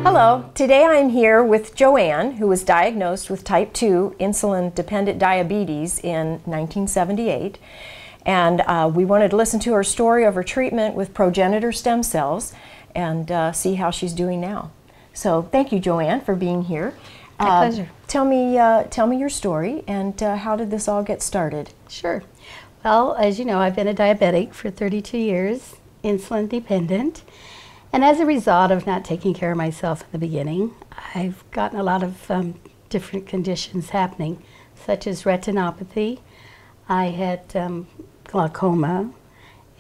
Hello, today I'm here with Joanne, who was diagnosed with type 2 insulin-dependent diabetes in 1978. And we wanted to listen to her story of her treatment with progenitor stem cells and see how she's doing now. So thank you, Joanne, for being here. My pleasure. Tell me your story and how did this all get started? Sure. Well, as you know, I've been a diabetic for 32 years, insulin dependent. And as a result of not taking care of myself in the beginning, I've gotten a lot of different conditions happening, such as retinopathy. I had glaucoma,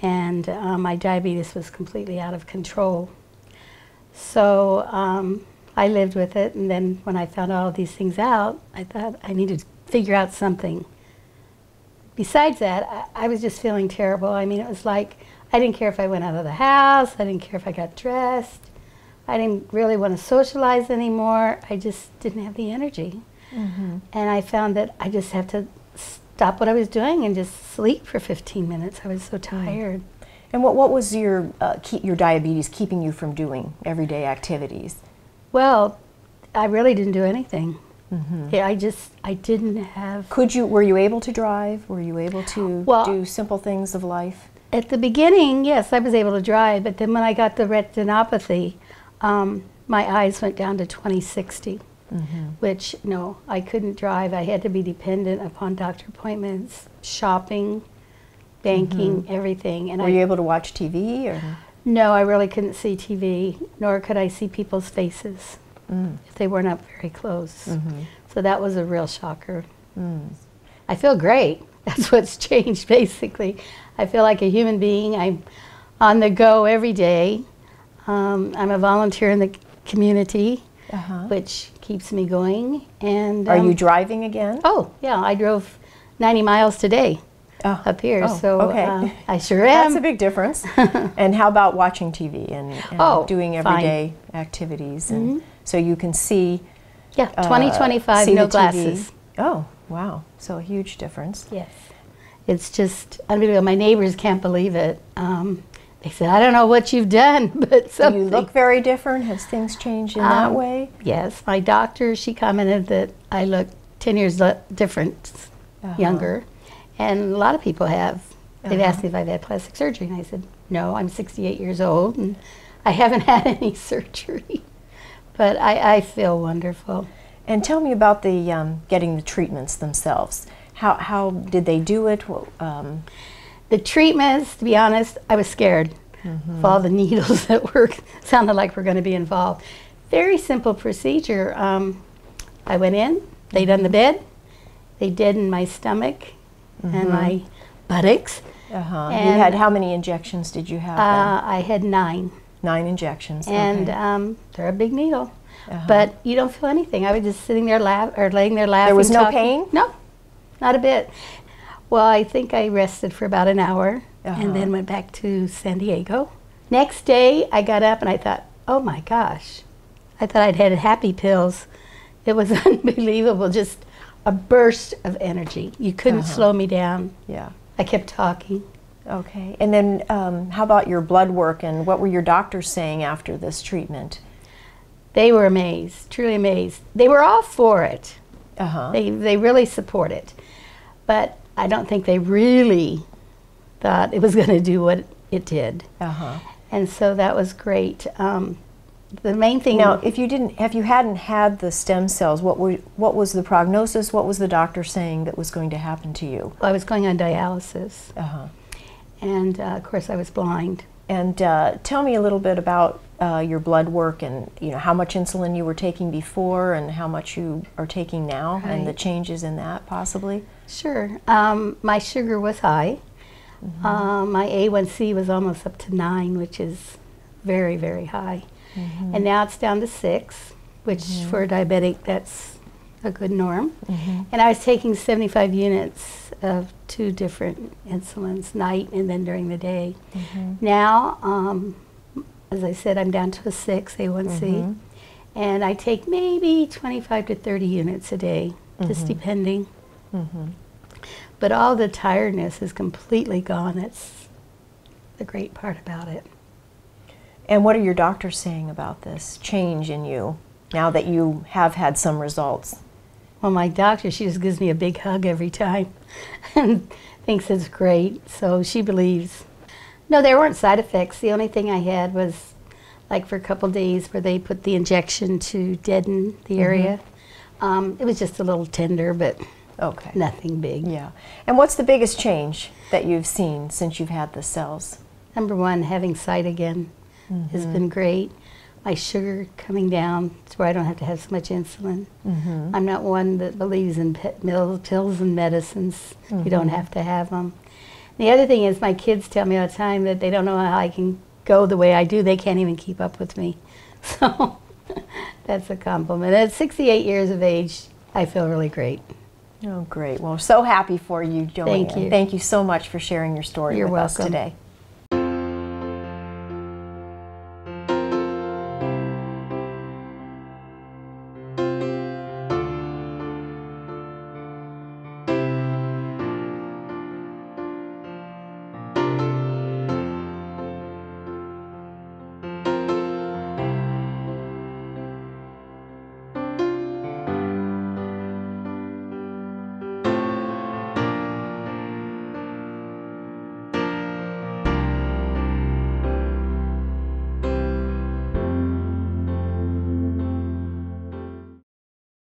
and my diabetes was completely out of control. So I lived with it, and then when I found all these things out, I thought I needed to figure out something. Besides that, I was just feeling terrible. I mean, it was like I didn't care if I went out of the house. I didn't care if I got dressed. I didn't really want to socialize anymore. I just didn't have the energy. Mm-hmm. And I found that I just have to stop what I was doing and just sleep for 15 minutes. I was so tired. And what was your diabetes keeping you from doing everyday activities? Well, I really didn't do anything. Mm-hmm. Yeah, I didn't have... Were you able to drive? Were you able to do simple things of life? At the beginning, yes, I was able to drive, but then when I got the retinopathy, my eyes went down to 20/60, which, no, I couldn't drive. I had to be dependent upon doctor appointments, shopping, banking, everything. And were you able to watch TV? Or? No, I really couldn't see TV, nor could I see people's faces if they weren't up very close. So that was a real shocker. I feel great. That's what's changed, basically. I feel like a human being. I'm on the go every day. I'm a volunteer in the community, which keeps me going. And are you driving again? Oh, yeah. I drove 90 miles today up here, so okay. I sure am. That's a big difference. And how about watching TV and doing everyday activities? And so you can see... Yeah, 20/25, no glasses. Oh, wow. So a huge difference. Yes. It's just unbelievable. My neighbors can't believe it. They said, I don't know what you've done, but something. Do you look very different? Has things changed in that way? Yes. My doctor, she commented that I look 10 years different, younger. And a lot of people have. They've asked me if I've had plastic surgery, and I said, no, I'm 68 years old, and I haven't had any surgery. But I feel wonderful. And tell me about the getting the treatments themselves. How did they do it? The treatments, to be honest, I was scared of all the needles that sounded like we're going to be involved. Very simple procedure. I went in, they done the bed, they did in my stomach and my buttocks. And you had, how many injections did you have then? I had 9. 9 injections. And they're a big needle. But you don't feel anything. I was just sitting there laying there laughing. There was no talking. pain? No, not a bit. Well, I think I rested for about an hour and then went back to San Diego. Next day, I got up and I thought, oh my gosh. I thought I'd had happy pills. It was unbelievable, just a burst of energy. You couldn't slow me down. Yeah. I kept talking. Okay. And then how about your blood work, and what were your doctors saying after this treatment? They were amazed, truly amazed. They were all for it. They really support it. But I don't think they really thought it was going to do what it did. And so that was great. The main thing... Now, if you hadn't had the stem cells, what was the prognosis? What was the doctor saying that was going to happen to you? Well, I was going on dialysis. And of course I was blind. And tell me a little bit about your blood work, and how much insulin you were taking before and how much you are taking now, and the changes in that possibly. Sure. My sugar was high. My A1C was almost up to 9, which is very, very high. And now it's down to 6, which for a diabetic, that's a good norm. And I was taking 75 units of 2 different insulins, night and then during the day. Now, as I said, I'm down to a 6 A1C, and I take maybe 25 to 30 units a day, just depending. But all the tiredness is completely gone. It's the great part about it. And what are your doctors saying about this change in you now that you have had some results? Well, my doctor, she just gives me a big hug every time and thinks it's great, so she believes. No, there weren't side effects. The only thing I had was, like, for a couple days where they put the injection to deaden the area. It was just a little tender, but Okay. nothing big. Yeah. And what's the biggest change that you've seen since you've had the cells? Number one, having sight again has been great. My sugar coming down to where I don't have to have so much insulin. I'm not one that believes in pills and medicines. You don't have to have them. The other thing is my kids tell me all the time that they don't know how I can go the way I do. They can't even keep up with me. So that's a compliment. At 68 years of age, I feel really great. Oh, great. Well, we're so happy for you, Joanne. Thank you. Thank you so much for sharing your story You're with us welcome. today.